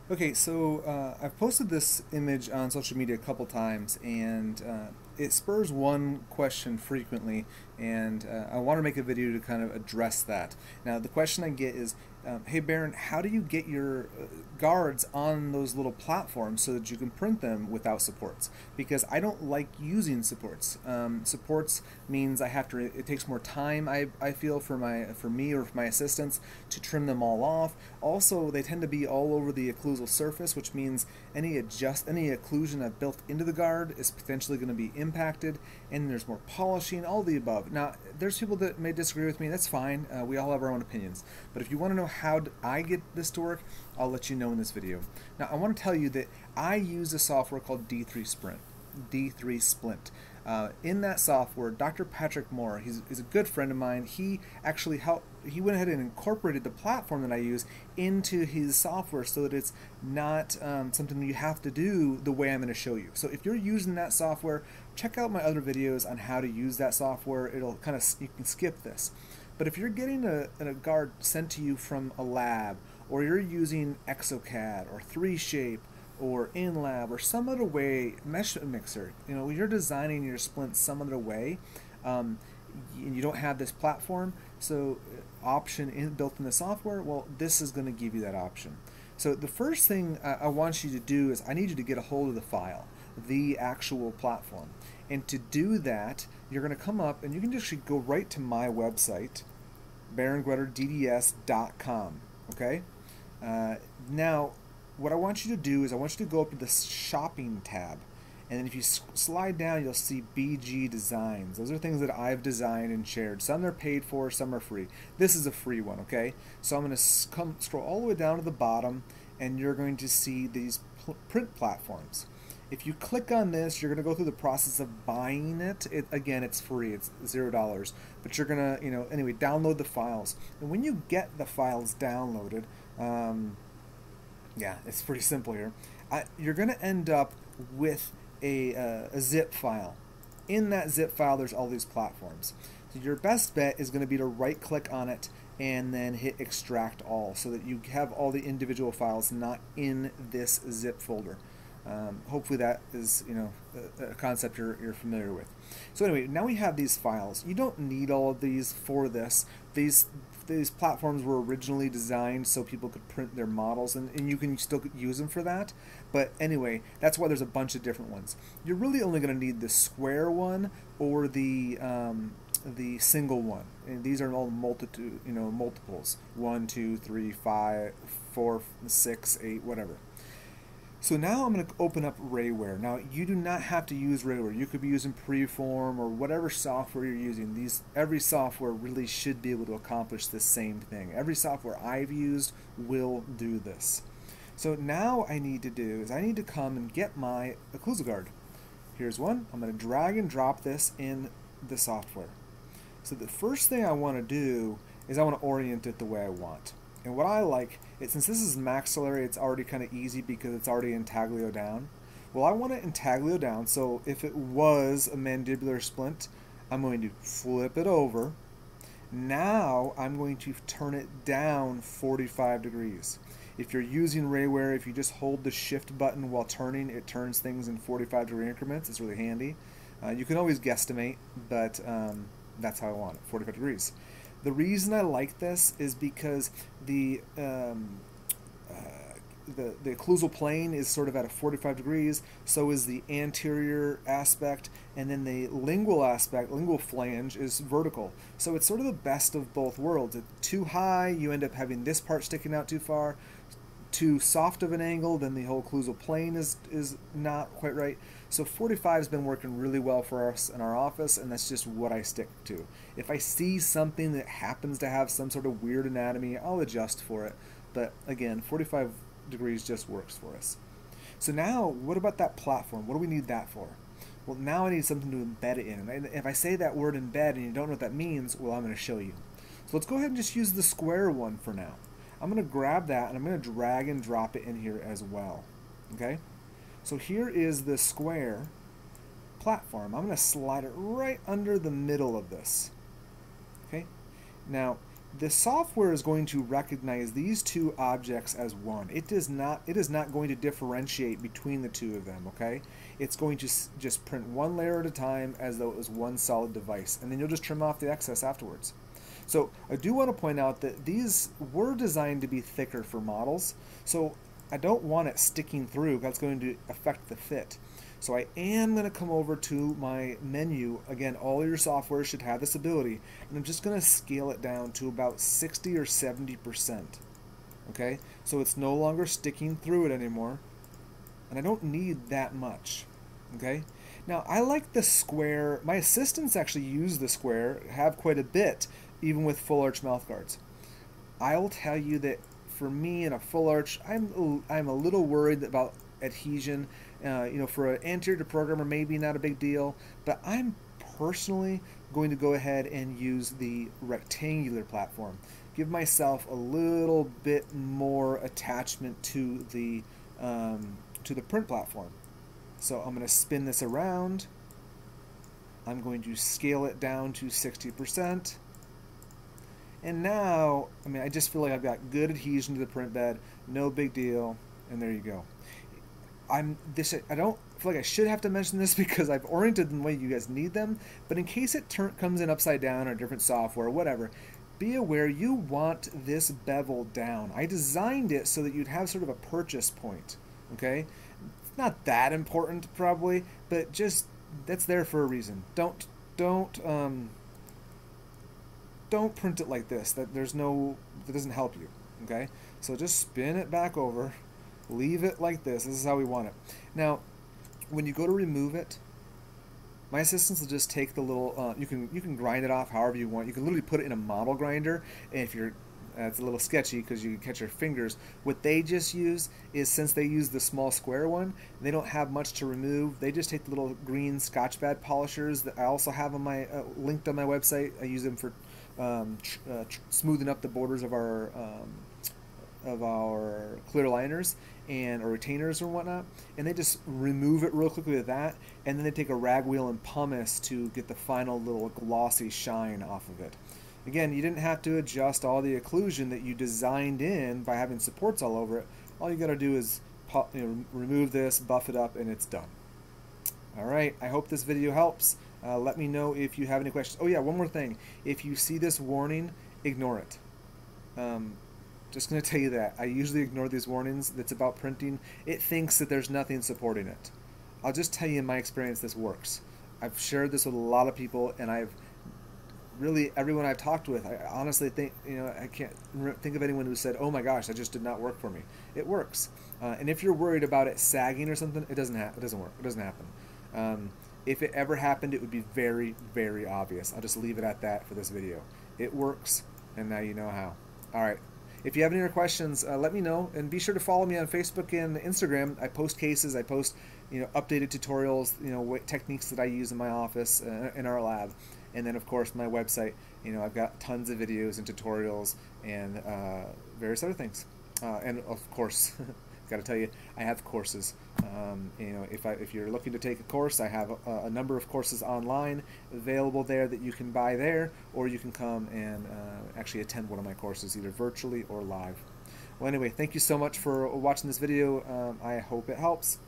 Okay, so I've posted this image on social media a couple times, and it spurs one question frequently, and I want to make a video to kind of address that. Now, the question I get is, hey Baron, how do you get your guards on those little platforms so that you can print them without supports? Because I don't like using supports. Supports means I have to. It takes more time. I feel for me or for my assistants to trim them all off. Also, they tend to be all over the occlusal surface, which means any occlusion I've built into the guard is potentially going to be impacted, and there's more polishing, all the above. Now, there's people that may disagree with me. That's fine. We all have our own opinions. But if you want to know how I get this to work, I'll let you know in this video. Now, I want to tell you that I use a software called D3 Splint. In that software, Dr. Patrick Moore, he's a good friend of mine. He actually helped. He went ahead and incorporated the platform that I use into his software so that it's not something you have to do the way I'm going to show you. So if you're using that software, check out my other videos on how to use that software. It'll kind of, you can skip this. But if you're getting a guard sent to you from a lab, or you're using Exocad or 3Shape or InLab or some other way, mesh mixer, you're designing your splints some other way, and you don't have this platform, so option built in the software, well, this is going to give you that option. So the first thing I want you to do is I need you to get a hold of the file, the actual platform. And to do that, you're going to come up and you can just go right to my website, barongretterdds.com. Okay? Now, what I want you to do is I want you to go up to the shopping tab. And then if you slide down, you'll see BG Designs. Those are things that I've designed and shared. Some are paid for, some are free. This is a free one, okay? So I'm going to scroll all the way down to the bottom, and you're going to see these print platforms. If you click on this, you're going to go through the process of buying it. Again, it's free. It's $0. But you're going to, anyway, download the files. And when you get the files downloaded, yeah, it's pretty simple here. You're going to end up with a zip file. In that zip file, there's all these platforms. So your best bet is going to be to right click on it and then hit extract all so that you have all the individual files not in this zip folder. Hopefully that is a concept you're familiar with. So anyway, now we have these files. You don't need all of these for this. These platforms were originally designed so people could print their models, and you can still use them for that. But anyway, that's why there's a bunch of different ones. You're really only going to need the square one or the single one. And these are all multiples. 1, 2, 3, 5, 4, 6, 8, whatever. So now I'm going to open up Rayware. Now you do not have to use Rayware. You could be using Preform or whatever software you're using. Every software really should be able to accomplish the same thing. Every software I've used will do this. So now I need to come and get my Occlusal guard. Here's one. I'm going to drag and drop this in the software. So the first thing I want to do is I want to orient it the way I want. And what I like is, since this is maxillary, it's already kind of easy because it's already intaglio down. Well, I want it intaglio down, so if it was a mandibular splint, I'm going to flip it over. Now I'm going to turn it down 45 degrees. If you're using Rayware, if you just hold the shift button while turning, it turns things in 45-degree increments. It's really handy. You can always guesstimate, but that's how I want it, 45 degrees. The reason I like this is because the occlusal plane is sort of at a 45 degrees, so is the anterior aspect, and then the lingual flange is vertical. So it's sort of the best of both worlds. It's too high, you end up having this part sticking out too far. Too soft of an angle, then the whole occlusal plane is not quite right. So 45 has been working really well for us in our office, and that's just what I stick to. If I see something that happens to have some sort of weird anatomy, I'll adjust for it. But again, 45 degrees just works for us. So now, what about that platform? What do we need that for? Well, now I need something to embed it in. And if I say that word embed and you don't know what that means, well, I'm going to show you. So let's go ahead and just use the square one for now. I'm going to grab that and I'm going to drag and drop it in here as well. Okay? So here is the square platform. I'm going to slide it right under the middle of this. Okay? Now, the software is going to recognize these two objects as one. It is not going to differentiate between the two of them, okay? It's going to just print one layer at a time as though it was one solid device, and then you'll just trim off the excess afterwards. So I do want to point out that these were designed to be thicker for models, so I don't want it sticking through. That's going to affect the fit. So I am going to come over to my menu. Again, all your software should have this ability, and I'm just going to scale it down to about 60 or 70%. Okay, so it's no longer sticking through it anymore, and I don't need that much. Okay, now I like the square. My assistants actually use the square, have quite a bit, even with full arch mouth guards. I'll tell you that for me in a full arch, I'm a little worried about adhesion. For an anterior programmer, maybe not a big deal, but I'm personally going to go ahead and use the rectangular platform. Give myself a little bit more attachment to the print platform. So I'm going to spin this around. I'm going to scale it down to 60%. And now, I just feel like I've got good adhesion to the print bed, no big deal, and there you go. I don't feel like I should have to mention this because I've oriented them the way you guys need them, but in case it comes in upside down or different software or whatever, be aware you want this bevel down. I designed it so that you'd have sort of a purchase point, okay? It's not that important probably, but just that's there for a reason. Don't print it like this. That doesn't help you, okay? So just spin it back over. Leave it like this. This is how we want it. Now, when you go to remove it, my assistants will just take the little. You can grind it off however you want. You can literally put it in a model grinder. And if you're, it's a little sketchy because you can catch your fingers. What they just use is, since they use the small square one, they don't have much to remove. They just take the little green Scotch pad polishers that I also have on my linked on my website. I use them for smoothing up the borders of our clear liners or retainers or whatnot, and they just remove it real quickly with that, and then they take a rag wheel and pumice to get the final little glossy shine off of it. Again, you didn't have to adjust all the occlusion that you designed in by having supports all over it. All you got to do is remove this, buff it up, and it's done. Alright, I hope this video helps. Let me know if you have any questions. Oh yeah, one more thing. If you see this warning, ignore it. Just going to tell you that. I usually ignore these warnings that's about printing. It thinks that there's nothing supporting it. I'll just tell you in my experience this works. I've shared this with a lot of people, and everyone I've talked with, I honestly think, I can't think of anyone who said, oh my gosh, that just did not work for me. It works. And if you're worried about it sagging or something, it doesn't work. It doesn't happen. If it ever happened, it would be very, very obvious. I'll just leave it at that for this video. It works, and now you know how. All right. If you have any other questions, let me know, and be sure to follow me on Facebook and Instagram. I post cases, I post updated tutorials, techniques that I use in my office, in our lab, and then of course my website. I've got tons of videos and tutorials and various other things, and of course, got to tell you, I have courses. If you're looking to take a course, I have a number of courses online available there that you can buy there, or you can come and actually attend one of my courses, either virtually or live. Well, anyway, thank you so much for watching this video. I hope it helps,